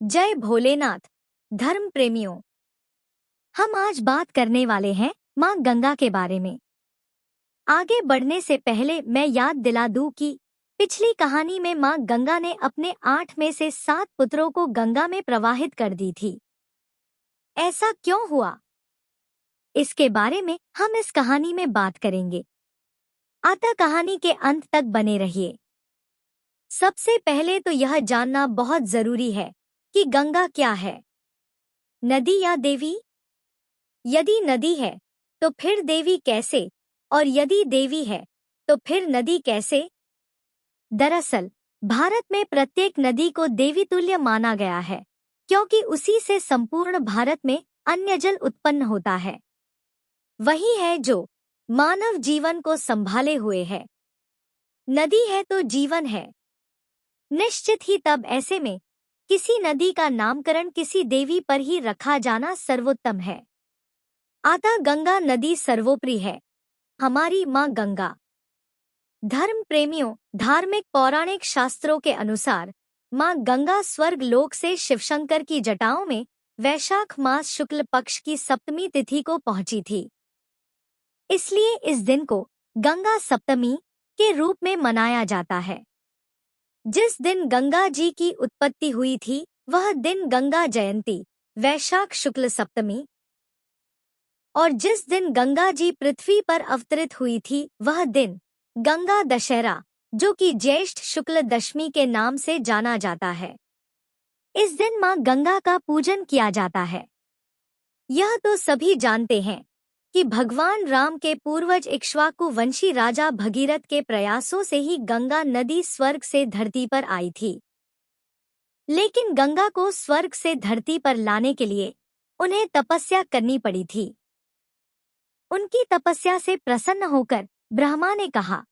जय भोलेनाथ। धर्म प्रेमियों, हम आज बात करने वाले हैं माँ गंगा के बारे में। आगे बढ़ने से पहले मैं याद दिला दूं कि पिछली कहानी में माँ गंगा ने अपने 8 में से 7 पुत्रों को गंगा में प्रवाहित कर दी थी। ऐसा क्यों हुआ, इसके बारे में हम इस कहानी में बात करेंगे। अतः कहानी के अंत तक बने रहिए। सबसे पहले तो यह जानना बहुत जरूरी है कि गंगा क्या है, नदी या देवी? यदि नदी है तो फिर देवी कैसे, और यदि देवी है तो फिर नदी कैसे? दरअसल भारत में प्रत्येक नदी को देवी तुल्य माना गया है, क्योंकि उसी से संपूर्ण भारत में अन्य जल उत्पन्न होता है। वही है जो मानव जीवन को संभाले हुए है। नदी है तो जीवन है। निश्चित ही तब ऐसे में किसी नदी का नामकरण किसी देवी पर ही रखा जाना सर्वोत्तम है। अतः गंगा नदी सर्वोपरि है, हमारी माँ गंगा। धर्म प्रेमियों, धार्मिक पौराणिक शास्त्रों के अनुसार माँ गंगा स्वर्ग लोक से शिवशंकर की जटाओं में वैशाख मास शुक्ल पक्ष की सप्तमी तिथि को पहुंची थी। इसलिए इस दिन को गंगा सप्तमी के रूप में मनाया जाता है। जिस दिन गंगा जी की उत्पत्ति हुई थी वह दिन गंगा जयंती वैशाख शुक्ल सप्तमी, और जिस दिन गंगा जी पृथ्वी पर अवतरित हुई थी वह दिन गंगा दशहरा, जो कि ज्येष्ठ शुक्ल दशमी के नाम से जाना जाता है। इस दिन माँ गंगा का पूजन किया जाता है। यह तो सभी जानते हैं कि भगवान राम के पूर्वज इक्ष्वाकु वंशी राजा भगीरथ के प्रयासों से ही गंगा नदी स्वर्ग से धरती पर आई थी। लेकिन गंगा को स्वर्ग से धरती पर लाने के लिए उन्हें तपस्या करनी पड़ी थी। उनकी तपस्या से प्रसन्न होकर ब्रह्मा ने कहा,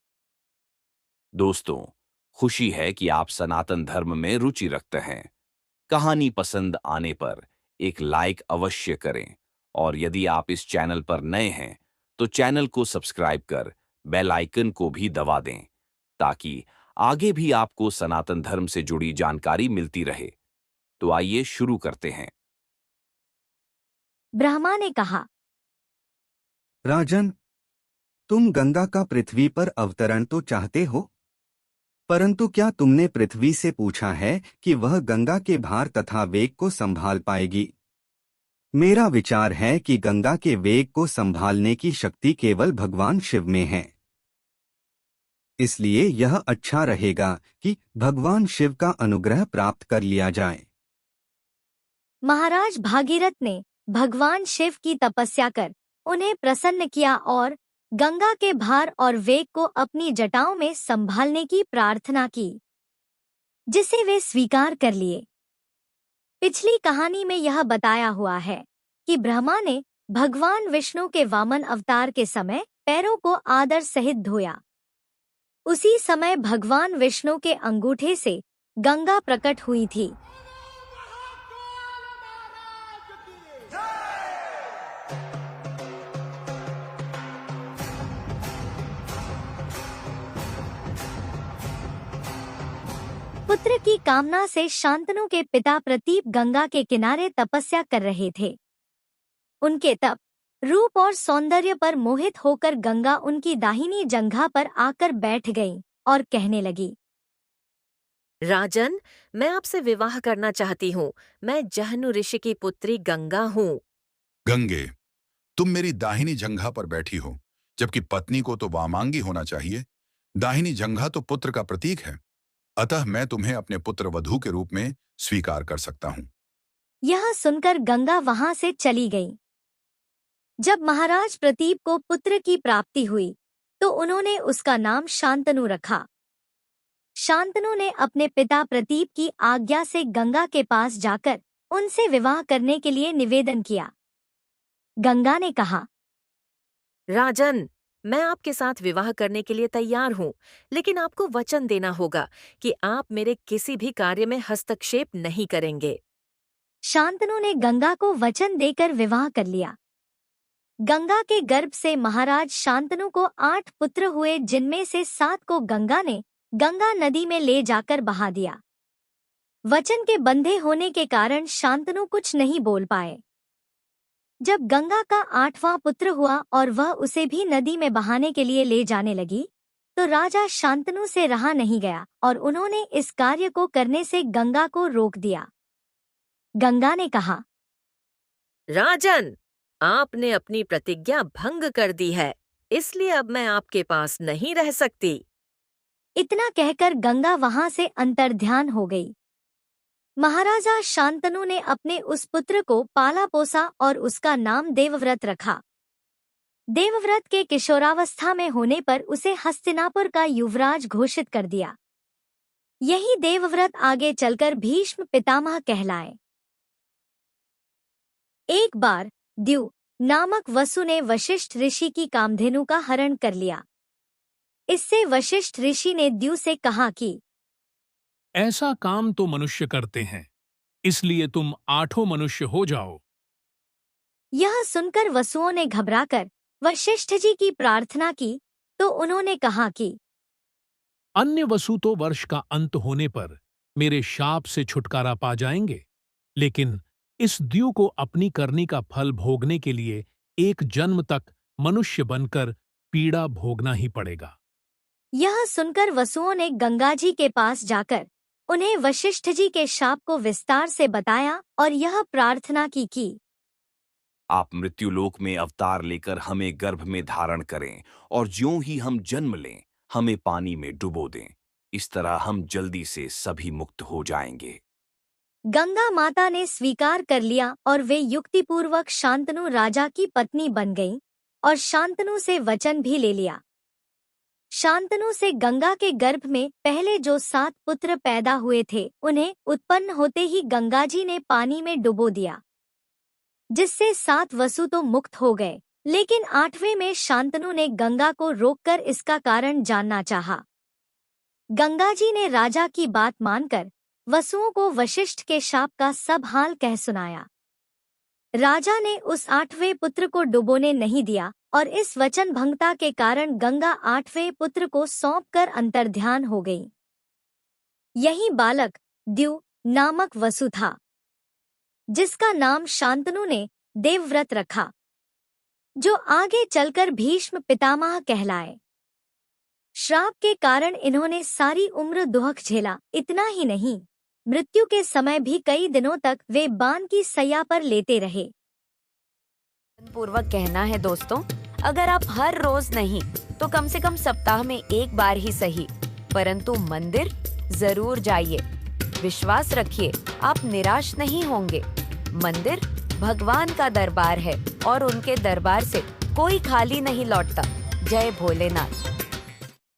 दोस्तों, खुशी है कि आप सनातन धर्म में रुचि रखते हैं। कहानी पसंद आने पर एक लाइक अवश्य करें, और यदि आप इस चैनल पर नए हैं तो चैनल को सब्सक्राइब कर बेल आइकन को भी दबा दें, ताकि आगे भी आपको सनातन धर्म से जुड़ी जानकारी मिलती रहे। तो आइए शुरू करते हैं। ब्रह्मा ने कहा, राजन, तुम गंगा का पृथ्वी पर अवतरण तो चाहते हो, परंतु क्या तुमने पृथ्वी से पूछा है कि वह गंगा के भार तथा वेग को संभाल पाएगी? मेरा विचार है कि गंगा के वेग को संभालने की शक्ति केवल भगवान शिव में है। इसलिए यह अच्छा रहेगा कि भगवान शिव का अनुग्रह प्राप्त कर लिया जाए। महाराज भागीरथ ने भगवान शिव की तपस्या कर उन्हें प्रसन्न किया और गंगा के भार और वेग को अपनी जटाओं में संभालने की प्रार्थना की, जिसे वे स्वीकार कर लिए। पिछली कहानी में यह बताया हुआ है कि ब्रह्मा ने भगवान विष्णु के वामन अवतार के समय पैरों को आदर सहित धोया। उसी समय भगवान विष्णु के अंगूठे से गंगा प्रकट हुई थी। पुत्र की कामना से शांतनु के पिता प्रतीप गंगा के किनारे तपस्या कर रहे थे। उनके तप, रूप और सौंदर्य पर मोहित होकर गंगा उनकी दाहिनी जंघा पर आकर बैठ गई और कहने लगी, राजन, मैं आपसे विवाह करना चाहती हूँ। मैं जहनु ऋषि की पुत्री गंगा हूँ। गंगे, तुम मेरी दाहिनी जंघा पर बैठी हो, जबकि पत्नी को तो वामांगी होना चाहिए। दाहिनी जंघा तो पुत्र का प्रतीक है, अतः मैं तुम्हें अपने पुत्र वधू के रूप में स्वीकार कर सकता हूँ। यह सुनकर गंगा वहां से चली गई। जब महाराज प्रतीप को पुत्र की प्राप्ति हुई तो उन्होंने उसका नाम शांतनु रखा। शांतनु ने अपने पिता प्रतीप की आज्ञा से गंगा के पास जाकर उनसे विवाह करने के लिए निवेदन किया। गंगा ने कहा, राजन, मैं आपके साथ विवाह करने के लिए तैयार हूँ, लेकिन आपको वचन देना होगा कि आप मेरे किसी भी कार्य में हस्तक्षेप नहीं करेंगे। शांतनु ने गंगा को वचन देकर विवाह कर लिया। गंगा के गर्भ से महाराज शांतनु को 8 पुत्र हुए, जिनमें से 7 को गंगा ने गंगा नदी में ले जाकर बहा दिया। वचन के बंधे होने के कारण शांतनु कुछ नहीं बोल पाए। जब गंगा का 8वां पुत्र हुआ और वह उसे भी नदी में बहाने के लिए ले जाने लगी, तो राजा शांतनु से रहा नहीं गया और उन्होंने इस कार्य को करने से गंगा को रोक दिया। गंगा ने कहा, राजन, आपने अपनी प्रतिज्ञा भंग कर दी है, इसलिए अब मैं आपके पास नहीं रह सकती। इतना कहकर गंगा वहां से अंतर्ध्यान हो गई। महाराजा शांतनु ने अपने उस पुत्र को पाला पोसा और उसका नाम देवव्रत रखा। देवव्रत के किशोरावस्था में होने पर उसे हस्तिनापुर का युवराज घोषित कर दिया। यही देवव्रत आगे चलकर भीष्म पितामह कहलाए। एक बार द्यू नामक वसु ने वशिष्ठ ऋषि की कामधेनु का हरण कर लिया। इससे वशिष्ठ ऋषि ने द्यू से कहा कि ऐसा काम तो मनुष्य करते हैं, इसलिए तुम 8 मनुष्य हो जाओ। यह सुनकर वसुओं ने घबराकर वशिष्ठ जी की प्रार्थना की, तो उन्होंने कहा कि अन्य वसु तो वर्ष का अंत होने पर मेरे शाप से छुटकारा पा जाएंगे, लेकिन इस द्यू को अपनी करनी का फल भोगने के लिए एक जन्म तक मनुष्य बनकर पीड़ा भोगना ही पड़ेगा। यह सुनकर वसुओं ने गंगा जी के पास जाकर उन्हें वशिष्ठ जी के शाप को विस्तार से बताया और यह प्रार्थना की कि आप मृत्युलोक में अवतार लेकर हमें गर्भ में धारण करें और ज्यों ही हम जन्म लें हमें पानी में डुबो दें। इस तरह हम जल्दी से सभी मुक्त हो जाएंगे। गंगा माता ने स्वीकार कर लिया और वे युक्तिपूर्वक शांतनु राजा की पत्नी बन गईं और शांतनु से वचन भी ले लिया। शांतनु से गंगा के गर्भ में पहले जो 7 पुत्र पैदा हुए थे उन्हें उत्पन्न होते ही गंगा जी ने पानी में डुबो दिया, जिससे 7 वसु तो मुक्त हो गए। लेकिन 8वें में शांतनु ने गंगा को रोककर इसका कारण जानना चाहा। गंगा जी ने राजा की बात मानकर वसुओं को वशिष्ठ के शाप का सब हाल कह सुनाया। राजा ने उस 8वें पुत्र को डुबोने नहीं दिया और इस वचन भंगता के कारण गंगा 8वें पुत्र को सौंपकर अंतर्ध्यान हो गई। यही बालक द्यू नामक वसु था, जिसका नाम शांतनु ने देवव्रत रखा, जो आगे चलकर भीष्म पितामह कहलाए। श्राप के कारण इन्होंने सारी उम्र दुख झेला। इतना ही नहीं, मृत्यु के समय भी कई दिनों तक वे बाण की सैया पर लेटे रहे। पूर्वक कहना है दोस्तों, अगर आप हर रोज नहीं तो कम से कम सप्ताह में एक बार ही सही, परंतु मंदिर जरूर जाइए। विश्वास रखिए, आप निराश नहीं होंगे। मंदिर भगवान का दरबार है और उनके दरबार से कोई खाली नहीं लौटता। जय भोलेनाथ।